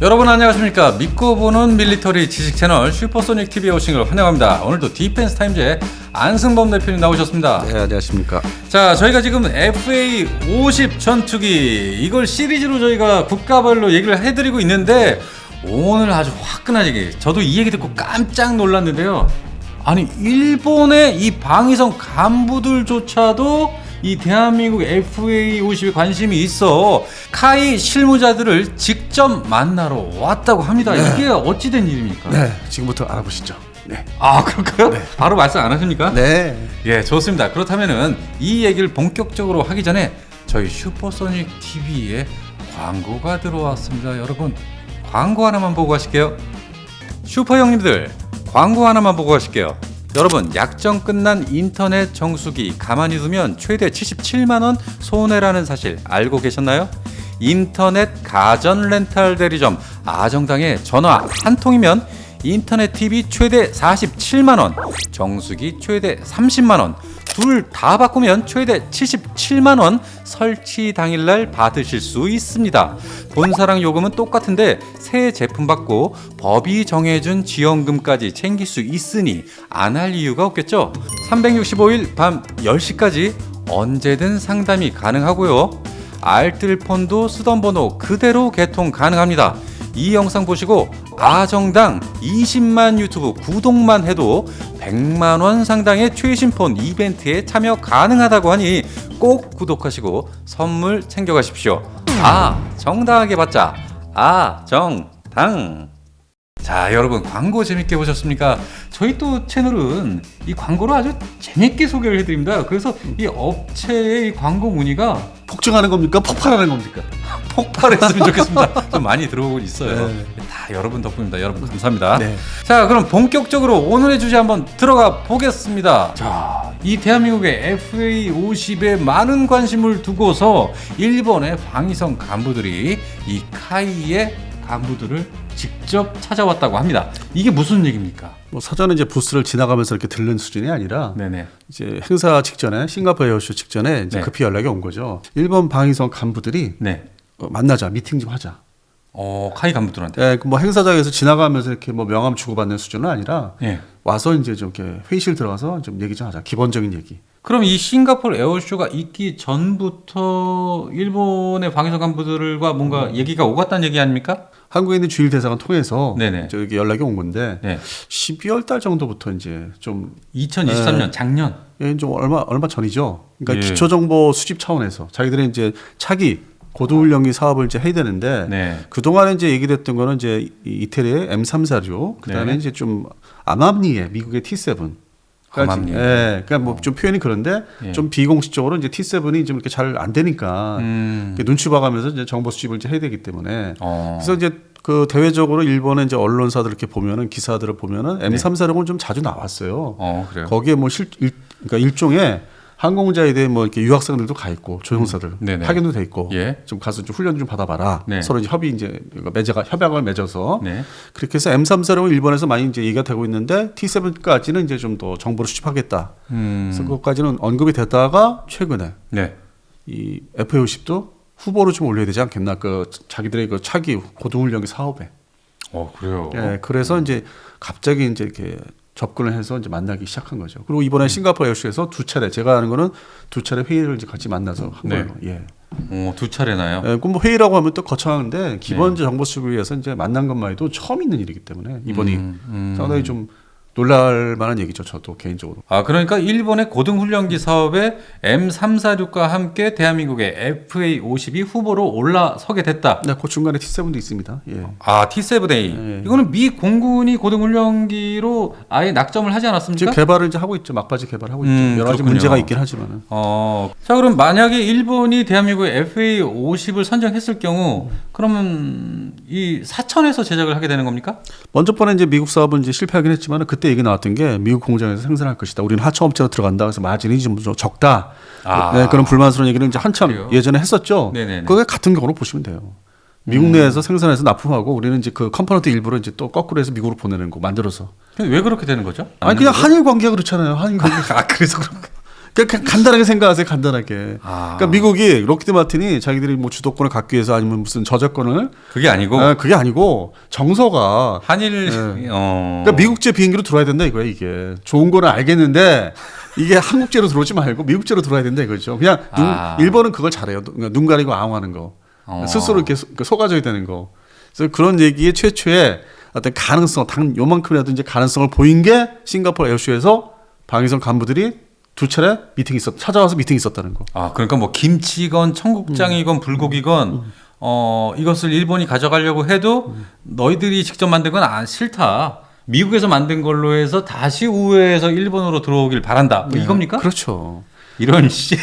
여러분 안녕하십니까. 믿고 보는 밀리터리 지식 채널 슈퍼소닉 TV에 오신 걸 환영합니다. 오늘도 디펜스 타임즈의 안승범 대표님 나오셨습니다. 네, 안녕하십니까. 자, 저희가 지금 FA50 전투기 이걸 시리즈로 저희가 국가별로 얘기를 해드리고 있는데 오늘 아주 화끈하게 저도 이 얘기 듣고 깜짝 놀랐는데요. 아니 일본의 이 방위성 간부들조차도 이 대한민국 FA50에 관심이 있어 카이 실무자들을 직접 만나러 왔다고 합니다. 네. 이게 어찌된 일입니까? 네, 지금부터 알아보시죠. 네. 아, 그럴까요? 네. 바로 말씀 안 하십니까? 네. 예, 좋습니다. 그렇다면은 이 얘기를 본격적으로 하기 전에 저희 슈퍼소닉 TV에 광고가 들어왔습니다. 여러분, 광고 하나만 보고 가실게요. 슈퍼 형님들, 광고 하나만 보고 가실게요. 여러분, 약정 끝난 인터넷 정수기 가만히 두면 최대 77만원 손해라는 사실 알고 계셨나요? 인터넷 가전 렌탈 대리점 아정당에 전화 한 통이면 인터넷 TV 최대 47만원, 정수기 최대 30만원, 둘 다 바꾸면 최대 77만원 설치 당일날 받으실 수 있습니다. 본사랑 요금은 똑같은데 새 제품 받고 법이 정해준 지원금까지 챙길 수 있으니 안 할 이유가 없겠죠. 365일 밤 10시까지 언제든 상담이 가능하고요. 알뜰폰도 쓰던 번호 그대로 개통 가능합니다. 이 영상 보시고 아정당 20만 유튜브 구독만 해도 100만원 상당의 최신폰 이벤트에 참여 가능하다고 하니 꼭 구독하시고 선물 챙겨가십시오. 정당하게 받자. 정당. 자, 여러분 광고 재밌게 보셨습니까? 저희 또 채널은 이 광고를 아주 재밌게 소개를 해드립니다. 그래서 이 업체의 이 광고 문의가 폭증하는 겁니까? 폭발하는 겁니까? 폭발했으면 좋겠습니다. 좀 많이 들어오고 있어요. 네. 다 여러분 덕분입니다. 여러분 감사합니다. 네. 자, 그럼 본격적으로 오늘의 주제 한번 들어가 보겠습니다. 자, 이 대한민국의 FA50에 많은 관심을 두고서 일본의 방위성 간부들이 이 카이의 간부들을 직접 찾아왔다고 합니다. 이게 무슨 얘기입니까? 뭐 사전에 이제 부스를 지나가면서 이렇게 들른 수준이 아니라 네네. 이제 행사 직전에 싱가포르 에어쇼 직전에 이제 네. 급히 연락이 온 거죠. 일본 방위성 간부들이 네. 만나자, 미팅 좀 하자. 카이 간부들한테. 네, 뭐 행사장에서 지나가면서 이렇게 뭐 명함 주고받는 수준은 아니라 네. 와서 이제 좀 이렇게 회의실 들어가서 좀 얘기 좀 하자. 기본적인 얘기. 그럼 이 싱가포르 에어쇼가 있기 전부터 일본의 방위성 간부들과 뭔가 얘기가 오갔다는 얘기 아닙니까? 한국에 있는 주일 대사관 통해서 네네. 저기 연락이 온 건데 네. 12월 달 정도부터 이제 좀 2023년 작년. 좀 얼마 전이죠. 그러니까 예. 기초 정보 수집 차원에서 자기들이 이제 차기 고도훈련기 사업을 이제 해야 되는데 네. 그 동안에 이제 얘기됐던 거는 이제 이태리의 M3사죠. 그다음에 네. 이제 좀 아맘리에 미국의 T7. 아맘리. 예, 그러니까 뭐 좀 표현이 그런데 예. 좀 비공식적으로 이제 T7이 좀 이렇게 잘 안 되니까 이렇게 눈치 봐가면서 이제 정보 수집을 이제 해야 되기 때문에 그래서 이제 그 대외적으로 일본의 이제 언론사들 이렇게 보면은 기사들을 보면은 M3사령은 좀 자주 나왔어요. 그래요. 거기에 뭐 그러니까 일종의 항공자에 대해 뭐 이렇게 유학생들도 가 있고 조종사들 네네. 파견도 돼 있고 예. 좀 가서 좀 훈련 좀 받아봐라. 네. 서로 이제 협약을 맺어서 네. 그렇게 해서 M3사령은 일본에서 많이 이제 얘기가 되고 있는데 T7까지는 이제 좀 더 정보를 수집하겠다. 그래서 그것까지는 언급이 되다가 최근에 네. 이 FA50도 후보로 좀 올려야 되지 않겠나? 그 자기들의 그 차기 고도훈련기 사업에. 그래요. 예, 그래서 이제 갑자기 이제 이렇게 접근을 해서 이제 만나기 시작한 거죠. 그리고 이번에 싱가포르 에어쇼에서 두 차례, 제가 아는 거는 두 차례 회의를 이제 같이 만나서 한 네. 거예요. 예. 두 차례나요? 예, 그럼 뭐 회의라고 하면 또 거창한데 기본적 정보 수집을 위해서 이제 만난 것만 해도 처음 있는 일이기 때문에 이번이 상당히 좀 놀랄 만한 얘기죠. 저도 개인적으로. 그러니까 일본의 고등훈련기 사업에 M346과 함께 대한민국의 FA50이 후보로 올라서게 됐다. 네, 그 중간에 T7도 있습니다. 예. T7A. 예. 이거는 미 공군이 고등훈련기로 아예 낙점을 하지 않았습니까? 지금 개발을 이제 하고 있죠. 막바지 개발하고 있죠. 여러 가지 그렇군요. 문제가 있긴 하지만은. 자, 그럼 만약에 일본이 대한민국의 FA50을 선정했을 경우 그러면 이 사천에서 제작을 하게 되는 겁니까? 먼저 번에 이제 미국 사업은 이제 실패하긴 했지만은 그때 얘기 나왔던 게 미국 공장에서 생산할 것이다. 우리는 하청업체로 들어간다. 그래서 마진이 좀 적다. 네, 그런 불만스러운 얘기를 이제 한참 그래요? 예전에 했었죠. 네네네. 그게 같은 경우로 보시면 돼요. 미국 내에서 생산해서 납품하고 우리는 이제 그 컴포넌트 일부를 이제 또 거꾸로 해서 미국으로 보내는 거 만들어서. 왜 그렇게 되는 거죠? 아니 그냥 한일 관계가 그렇잖아요. 한일 관계. 그래서 그런가? 그냥 간단하게 생각하세요. 간단하게. 아. 그러니까 미국이 록히드 마틴이 자기들이 뭐 주도권을 갖기 위해서 아니면 무슨 저작권을 그게 아니고 그게 아니고 정서가 한일 그러니까 미국제 비행기로 들어와야 된다 이거야 이게. 좋은 거는 알겠는데 이게 한국제로 들어오지 말고 미국제로 들어와야 된다 이거죠. 그냥 일본은 그걸 잘해요. 눈 가리고 아웅하는 거. 스스로 이렇게 속아줘야 되는 거. 그래서 그런 얘기의 최초의 어떤 가능성, 요만큼이라도 이제 가능성을 보인 게 싱가포르 에어쇼에서 방위성 간부들이 두 차례 찾아와서 미팅이 있었다는 거. 아, 그러니까 뭐 김치건 청국장이건 불고기건 이것을 일본이 가져가려고 해도 너희들이 직접 만든 건 싫다. 미국에서 만든 걸로 해서 다시 우회해서 일본으로 들어오길 바란다. 뭐 이겁니까? 그렇죠. 이런 씨.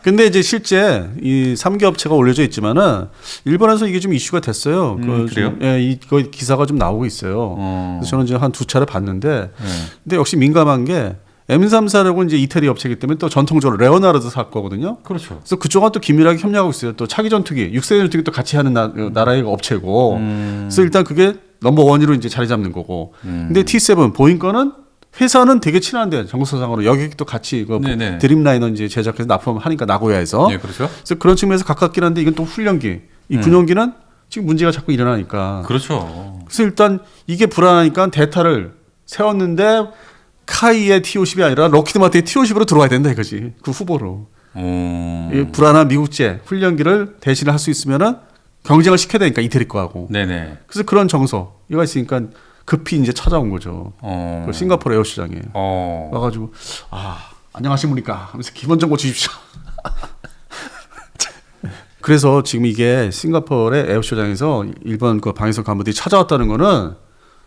근데 이제 실제 이 3개 업체가 올려져 있지만은 일본에서 이게 좀 이슈가 됐어요. 그래요? 이거 기사가 좀 나오고 있어요. 그래서 저는 이제 한 두 차례 봤는데, 근데 역시 민감한 게 M346은 이제 이태리 업체이기 때문에 또 전통적으로 레오나르도 살 거거든요. 그렇죠. 그래서 그쪽과 또 긴밀하게 협력하고 있어요. 또 차기 전투기, 6세 전투기 또 같이 하는 나라의 업체고. 그래서 일단 그게 넘버 원으로 이제 자리 잡는 거고. 근데 T7 보잉 거는 회사는 되게 친한데 정서상으로 여객도 같이 드림라이너 이제 제작해서 납품하니까 나고야에서. 네, 그렇죠. 그래서 그런 측면에서 가깝긴 한데 이건 또 훈련기, 이 군용기는 지금 문제가 자꾸 일어나니까. 그렇죠. 그래서 일단 이게 불안하니까 대타를 세웠는데 카이의 T-50이 아니라 록히드 마틴의 T-50으로 들어와야 된다 이거지. 그 후보로. 이 불안한 미국제 훈련기를 대신을 할 수 있으면은 경쟁을 시켜야 되니까 이태리 거하고. 네네. 그래서 그런 정서 이거 있으니까 급히 이제 찾아온 거죠. 그 싱가포르 에어시장에 와가지고 안녕하십니까 하면서 기본 정보 주십시오. 그래서 지금 이게 싱가포르의 에어쇼장에서 일본 그 방위성 간부들이 찾아왔다는 거는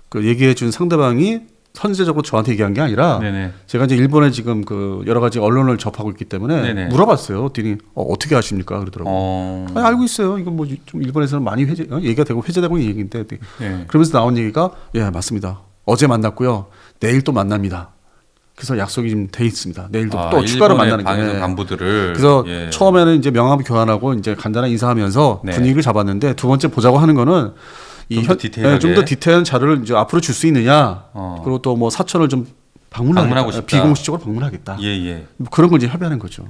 그 얘기해 준 상대방이 선제적으로 저한테 얘기한 게 아니라 네네. 제가 이제 일본에 지금 그 여러 가지 언론을 접하고 있기 때문에 네네. 물어봤어요. 그랬더니 어떻게 아십니까? 그러더라고요. 아니, 알고 있어요. 이건 뭐 좀 일본에서는 많이 얘기가 되고 회자되고 있는 얘기인데 네. 그러면서 나온 얘기가 예 맞습니다. 어제 만났고요. 내일 또 만납니다. 그래서 약속이 좀 돼 있습니다. 내일도 또 추가로 만나는 방위성 간부들을. 그래서 처음에는 이제 명함 교환하고 이제 간단한 인사하면서 분위기를 잡았는데 두 번째 보자고 하는 거는 좀 더 디테일한 자료를 이제 앞으로 줄 수 있느냐. 그리고 또 뭐 사천을 좀 방문하고 싶다. 비공식적으로 방문하겠다. 예. 그런 걸 이제 협의하는 거죠.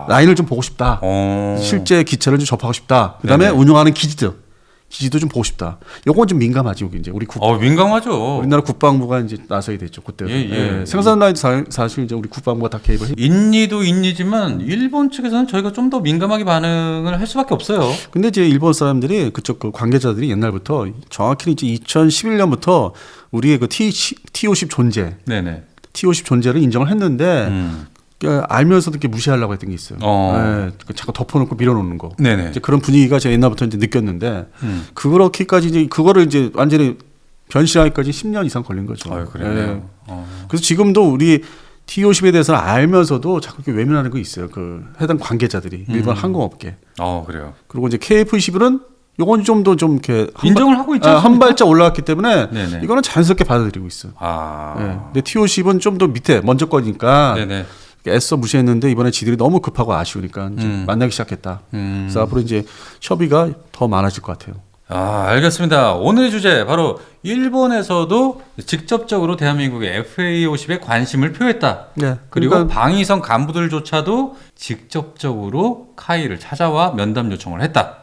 라인을 좀 보고 싶다. 실제 기체를 좀 접하고 싶다. 그다음에 네네. 운영하는 기지도 좀 보고 싶다. 요건 좀 민감하지 여기 이제 우리 민감하죠. 우리나라 국방부가 이제 나서야 됐죠 그때. 생산 라인 사실 이제 우리 국방부가 다 개입을. 인니도 인니지만 일본 측에서는 저희가 좀 더 민감하게 반응을 할 수밖에 없어요. 근데 이제 일본 사람들이 그쪽 그 관계자들이 옛날부터 정확히 이제 2011년부터 우리의 그 T-50 존재, 네네. T-50 존재를 인정을 했는데. 알면서도 이렇게 무시하려고 했던 게 있어요. 자꾸 덮어놓고 밀어놓는 거. 네네. 이제 그런 분위기가 제가 옛날부터 이제 느꼈는데, 그렇게까지 이제 그거를 이제 완전히 변신하기까지 10년 이상 걸린 거죠. 그래요. 그래서 지금도 우리 T-50에 대해서는 알면서도 자꾸 이렇게 외면하는 거 있어요. 그 해당 관계자들이 일본 항공업계. 그래요. 그리고 이제 KF-21은 요건 좀 더 좀 이렇게 인정을 하고 있죠. 한 발짝 올라왔기 때문에 네네. 이거는 자연스럽게 받아들이고 있어요. 근데 T-50은 좀 더 밑에 먼저 거니까. 네네. 애써 무시했는데 이번에 지들이 너무 급하고 아쉬우니까 만나기 시작했다. 그래서 앞으로 이제 협의가 더 많아질 것 같아요. 알겠습니다. 오늘의 주제 바로 일본에서도 직접적으로 대한민국의 FA-50에 관심을 표했다. 네, 그리고 그러니까 방위성 간부들조차도 직접적으로 카이를 찾아와 면담 요청을 했다.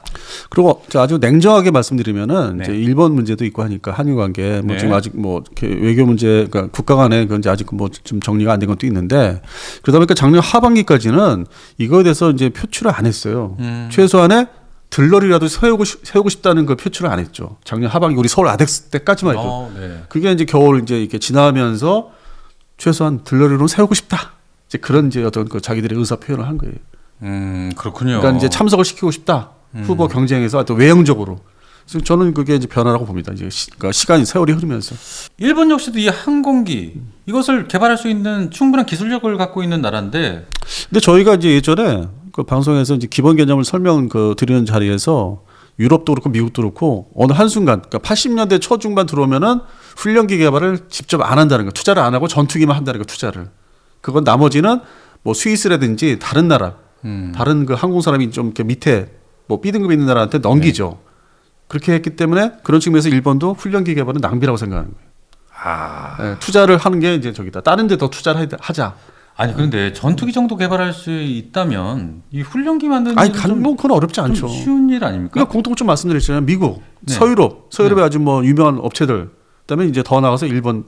그리고 아주 냉정하게 말씀드리면은 이제 일본 문제도 있고 하니까 한일 관계 뭐 지금 아직 뭐 이렇게 외교 문제, 그러니까 국가 간에 그건 아직 뭐 좀 정리가 안 된 것도 있는데 그러다 보니까 작년 하반기까지는 이거에 대해서 이제 표출을 안 했어요. 최소한의 들러리라도 세우고 싶다는 그 표출을 안 했죠. 작년 하반기 우리 서울 아덱스 때까지만 해도 그게 이제 겨울 이제 이렇게 지나면서 최소한 들러리로 세우고 싶다. 이제 그런 이제 어떤 그 자기들의 의사 표현을 한 거예요. 그렇군요. 그러니까 이제 참석을 시키고 싶다. 후보 경쟁에서 또 외형적으로. 그래서 저는 그게 이제 변화라고 봅니다. 이제 그러니까 시간이 세월이 흐르면서. 일본 역시도 이 항공기 이것을 개발할 수 있는 충분한 기술력을 갖고 있는 나라인데. 근데 저희가 이제 예전에 그 방송에서 이제 기본 개념을 설명 드리는 자리에서 유럽도 그렇고 미국도 그렇고 어느 한 순간, 그러니까 80년대 초중반 들어오면은 훈련기 개발을 직접 안 한다는 거, 투자를 안 하고 전투기만 한다는 거, 투자를. 그건 나머지는 뭐 스위스라든지 다른 나라, 다른 그 항공 사람이 좀 이렇게 밑에 뭐 B등급 있는 나라한테 넘기죠. 그렇게 했기 때문에 그런 측면에서 일본도 훈련기 개발은 낭비라고 생각하는 거예요. 투자를 하는 게 이제 저기다. 다른 데 더 투자를 하자. 아니 그런데 전투기 정도 개발할 수 있다면 이 훈련기 만드는 아니 일은 뭐 그건 어렵지 않죠. 쉬운 일 아닙니까? 그러니까 공통점 말씀드렸잖아요. 미국, 네. 서유럽에 아주 뭐 유명한 업체들, 그다음에 이제 더 나가서 일본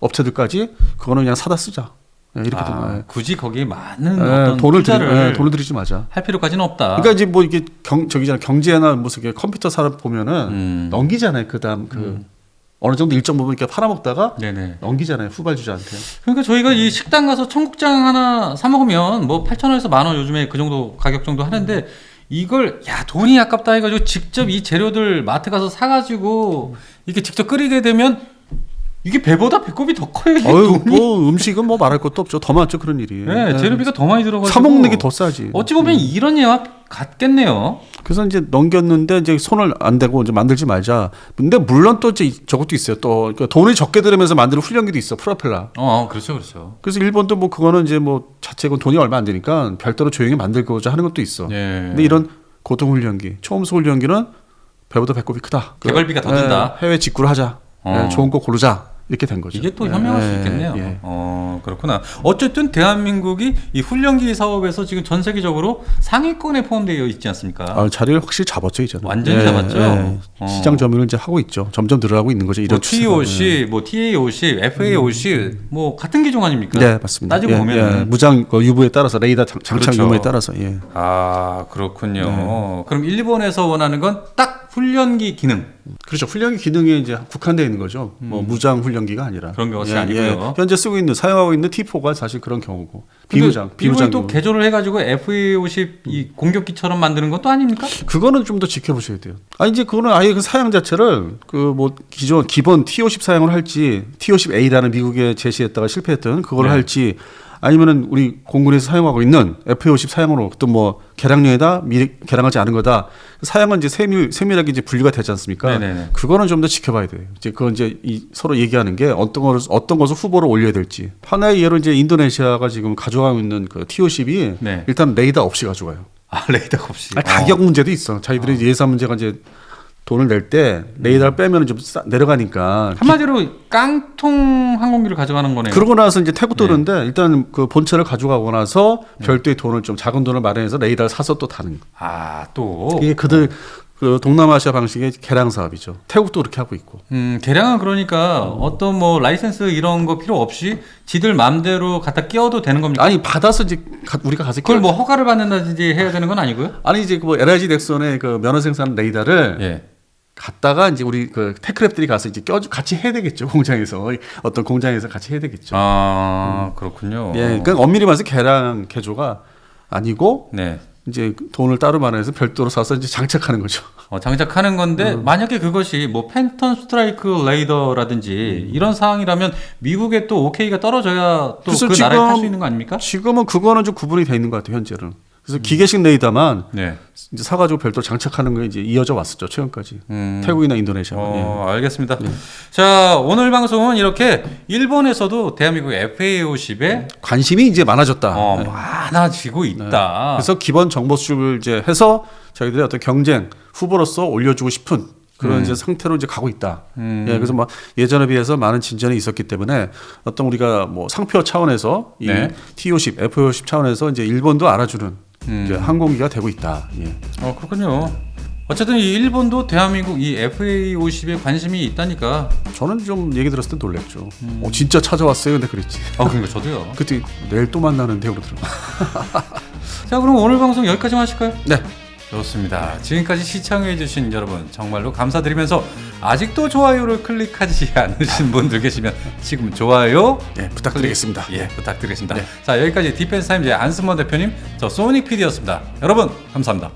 업체들까지 그거는 그냥 사다 쓰자. 이렇게 되는 굳이 거기에 많은 어떤 돈을 투자를 들이지 마자. 할 필요까지는 없다. 그러니까 이제 뭐 이게 저기잖아 경제나 무슨 컴퓨터 산업 보면은 넘기잖아요. 그다음 어느 정도 일정 부분 이렇게 팔아먹다가 네네. 넘기잖아요. 후발주자한테. 그러니까 저희가 이 식당 가서 청국장 하나 사 먹으면 뭐 8,000원에서 10,000원 요즘에 그 정도 가격 정도 하는데 이걸 야 돈이 아깝다 해가지고 직접 이 재료들 마트 가서 사가지고 이렇게 직접 끓이게 되면 이게 배보다 배꼽이 더 커요. 이게 어유 돈이. 뭐 음식은 뭐 말할 것도 없죠. 더 많죠 그런 일이. 네, 재료비가 더 많이 들어가지고 사 먹는 게 더 싸지. 어찌 보면 이런 예와 같겠네요. 그래서 이제 넘겼는데 이제 손을 안 대고 이제 만들지 말자. 근데 물론 또 이제 저것도 있어요. 또 그러니까 돈을 적게 들으면서 만드는 훈련기도 있어. 프로펠러. 그렇죠, 그렇죠. 그래서 일본도 뭐 그거는 이제 뭐 자체가 돈이 얼마 안 되니까 별도로 조용히 만들고자 하는 것도 있어. 네. 근데 이런 고등 훈련기, 초음속 훈련기는 배보다 배꼽이 크다. 개발비가 더 든다. 해외 직구를 하자. 좋은 거 고르자. 이렇게 된 거죠. 이게 또 현명할 수 있겠네요. 예. 그렇구나. 어쨌든 대한민국이 이 훈련기 사업에서 지금 전 세계적으로 상위권에 포함되어 있지 않습니까? 자리를 확실히 잡았죠 이제는. 완전히 잡았죠. 시장 점유율을 이제 하고 있죠. 점점 늘어나고 있는 거죠. 이런 TOC, 뭐 TAOC, FAOC 뭐 같은 기종 아닙니까? 네, 맞습니다. 따지고 보면 무장 유무에 따라서 레이더 장착 그렇죠. 유무에 따라서 그렇군요. 그럼 일본에서 원하는 건 딱 훈련기 기능. 그렇죠. 훈련기 기능에 이제 국한되어 있는 거죠. 뭐 무장 훈련기가 아니라 그런 것이 아니고요. 현재 사용하고 있는 T4가 사실 그런 경우고 비무장 또 경우. 개조를 해가지고 FA50 이 공격기처럼 만드는 건 또 아닙니까? 그거는 좀 더 지켜보셔야 돼요. 이제 그거는 아예 그 사양 자체를 그 뭐 기본 T50 사용을 할지 T50A라는 미국에 제시했다가 실패했던 그걸 할지 아니면은 우리 공군에서 사용하고 있는 FA50 사양으로 또 뭐 개량용이다 개량하지 않은 거다 사양은 이제 세밀하게 이제 분류가 되지 않습니까? 네네네. 그거는 좀 더 지켜봐야 돼요. 이제 그건 이제 서로 얘기하는 게 어떤 것을 후보로 올려야 될지. 하나의 예로 이제 인도네시아가 지금 가져가고 있는 그 T50이 일단 레이더 없이 가져가요. 레이더가 없이. 가격 문제도 있어. 자기들이 예산 문제가 이제 돈을 낼 때 레이더를 빼면 좀 내려가니까 한마디로 깡통 항공기를 가져가는 거네요. 그러고 나서 이제 태국 도는데 일단 그 본체를 가져가고 나서 별도의 돈을 좀 작은 돈을 마련해서 레이더를 사서 또 타는. 또 이게 그들 그 동남아시아 방식의 개량 사업이죠. 태국도 그렇게 하고 있고. 개량은 그러니까 어떤 뭐 라이센스 이런 거 필요 없이 지들 맘대로 갖다 끼워도 되는 겁니까? 아니 받아서 이제 우리가 가서 그걸 뭐 허가를 받는다든지 해야 되는 건 아니고요? 아니 이제 그 뭐 LIG 넥슨의 그 면허 생산 레이더를 갔다가 이제 우리 그 테크랩들이 가서 이제 같이 해야 되겠죠. 공장에서 어떤 공장에서 같이 해야 되겠죠. 그렇군요. 그러니까 엄밀히 말해서 개조가 아니고 이제 돈을 따로 마련해서 별도로 사서 이제 장착하는 거죠. 장착하는 건데 만약에 그것이 뭐 팬텀 스트라이크 레이더라든지 이런 사항이라면 미국에 또 OK가 떨어져야 또 그 나라에 탈 수 있는 거 아닙니까? 지금은 그거는 좀 구분이 돼 있는 것 같아요. 현재는. 그래서 기계식 레이더만 이제 사가지고 별도로 장착하는 게 이제 이어져 왔었죠. 최근까지 태국이나 인도네시아. 알겠습니다. 자 오늘 방송은 이렇게 일본에서도 대한민국 FA50에 관심이 이제 많아졌다. 많아지고 있다. 그래서 기본 정보 수집을 이제 해서 저희들이 어떤 경쟁 후보로서 올려주고 싶은 그런 이제 상태로 이제 가고 있다. 그래서 막 예전에 비해서 많은 진전이 있었기 때문에 어떤 우리가 뭐 상표 차원에서 이 T50, F50 차원에서 이제 일본도 알아주는 이제 항공기가 되고 있다. 그렇군요. 어쨌든 이 일본도 대한민국 이 FA50에 관심이 있다니까. 저는 좀 얘기 들었을 때 놀랬죠. 진짜 찾아왔어요. 근데 그랬지. 그러니까 저도요. 그때 내일 또 만나는데 그러더라고요. 자 그럼 오늘 방송 여기까지만 하실까요? 네. 좋습니다. 지금까지 시청해주신 여러분 정말로 감사드리면서 아직도 좋아요를 클릭하지 않으신 분들 계시면 지금 좋아요 부탁드리겠습니다. 부탁드리겠습니다. 자 여기까지 디펜스 타임즈의 안승범 대표님, 저 소닉 PD였습니다. 여러분 감사합니다.